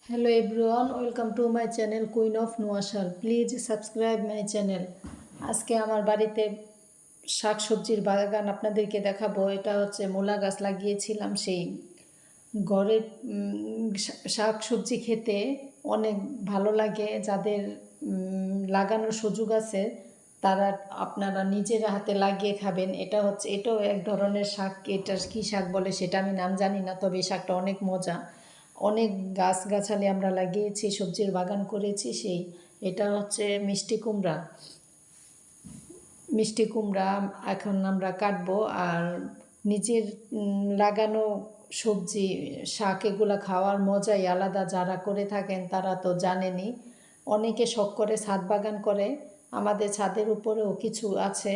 Hello everyone, welcome to my channel Queen of Nuashal. Please subscribe my channel. আজকে আমার বাড়িতে শাকসবজির বাগান আপনাদেরকে দেখাবো। এটা হচ্ছে মূলা গাছ লাগিয়েছিলাম। সেই ঘরের শাকসবজি খেতে অনেক ভালো লাগে। যাদের লাগানোর সুযোগ আছে তারা আপনারা নিজের হাতে লাগিয়ে খাবেন। এটাও এক ধরনের শাক। এটা কী শাক বলে সেটা আমি নাম জানি না, তবে এই শাকটা অনেক মজা। অনেক গাছগাছালি আমরা লাগিয়েছি, সবজির বাগান করেছি। এটা হচ্ছে মিষ্টি কুমড়া এখন আমরা কাটবো। আর নিজের লাগানো সবজি শাক এগুলো খাওয়ার মজাই আলাদা। যারা করে থাকেন তারা তো জানেনই। অনেকে শখ করে ছাদ বাগান করে, আমাদের ছাদের উপরেও কিছু আছে।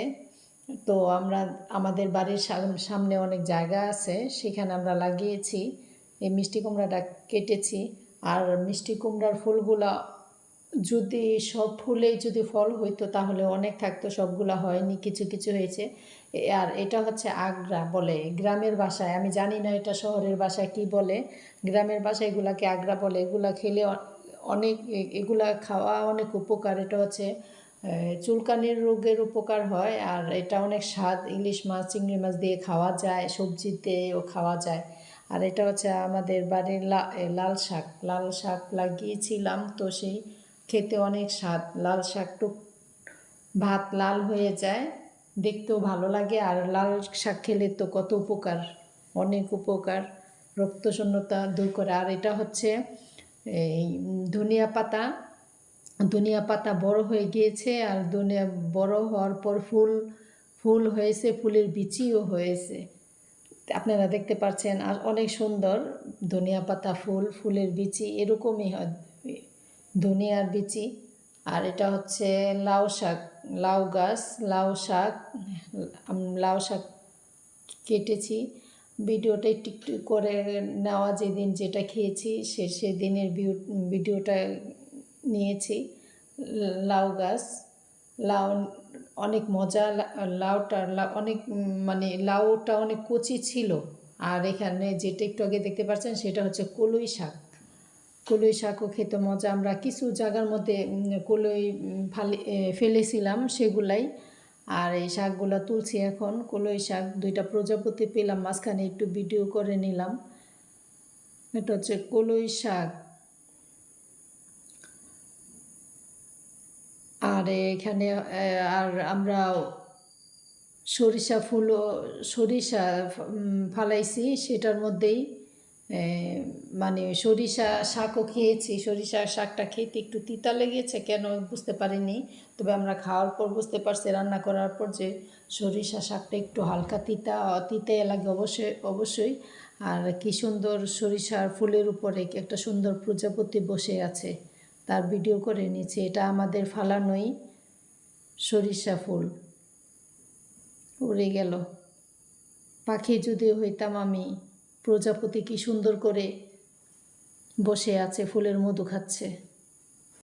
তো আমাদের বাড়ির সামনে অনেক জায়গা আছে, সেখানে আমরা লাগিয়েছি। এই মিষ্টি কুমড়াটা কেটেছি। আর মিষ্টি কুমড়ার ফুলগুলা যদি সব ফুলেই যদি ফল হইতো তাহলে অনেক থাকতো, সবগুলা হয়নি, কিছু কিছু হয়েছে। আর এটা হচ্ছে আগ্রা বলে গ্রামের ভাষায়, আমি জানি না এটা শহরের ভাষায় কি বলে। গ্রামের ভাষায় এগুলাকে আগ্রা বলে। এগুলা খেলে এগুলা খাওয়া অনেক উপকার। এটা হচ্ছে চুলকানির রোগের উপকার হয়। আর এটা অনেক স্বাদ, ইলিশ মাছ চিংড়ি মাছ দিয়ে খাওয়া যায়, সবজিতেও খাওয়া যায়। আর এটা হচ্ছে আমাদের বাড়ির লাল শাক লাগিয়েছিলাম, তো সেই খেতে অনেক স্বাদ। লাল শাকটু ভাত লাল হয়ে যায়, দেখতেও ভালো লাগে। আর লাল শাক খেলে তো কত উপকার, অনেক উপকার, রক্তশূন্যতা দূর করে। আর এটা হচ্ছে এই ধনিয়া পাতা বড় হয়ে গিয়েছে। আর ধনিয়া বড় হওয়ার পর ফুল হয়েছে, ফুলের বিচিও হয়েছে, আপনারা দেখতে পাচ্ছেন। আর অনেক সুন্দর ধনিয়া পাতা, ফুলের বিচি এরকমই হয় ধনিয়ার বিচি। আর এটা হচ্ছে লাউ গাছ, লাউ শাক কেটেছি। ভিডিওটা একটু করে নেওয়া, যেদিন যেটা খেয়েছি সেদিনের ভিডিওটা নিয়েছি। লাউ গাছ, লাউ অনেক মজা। লাউটা অনেক কচি ছিল। আর এখানে যেটা একটু আগে দেখতে পাচ্ছেন সেটা হচ্ছে কলই শাকও খেতে মজা। আমরা কিছু জায়গার মধ্যে কলই ফেলেছিলাম, সেগুলাই। আর এই শাকগুলো তুলছি এখন। কলই শাক 2টা প্রজাপতি পেলাম, মাঝখানে একটু ভিডিও করে নিলাম। এটা হচ্ছে কলই শাক। আর এখানে আমরা সরিষা ফালাইছি, সেটার মধ্যেই সরিষা শাকও খেয়েছি। সরিষা শাকটা খেতে একটু তিতা লেগেছে, কেন বুঝতে পারিনি। তবে আমরা খাওয়ার পর বুঝতে পারছি, রান্না করার পর, যে সরিষা শাকটা একটু হালকা তিতে লাগে অবশ্যই। আর কি সুন্দর সরিষার ফুলের উপরে একটা সুন্দর প্রজাপতি বসে আছে, তার ভিডিও করে নিয়েছি। এটা আমাদের ফালানোই সরিষা ফুল। উড়ে গেল পাখি যদি হইতাম আমি। প্রজাপতি কি সুন্দর করে বসে আছে, ফুলের মধু খাচ্ছে।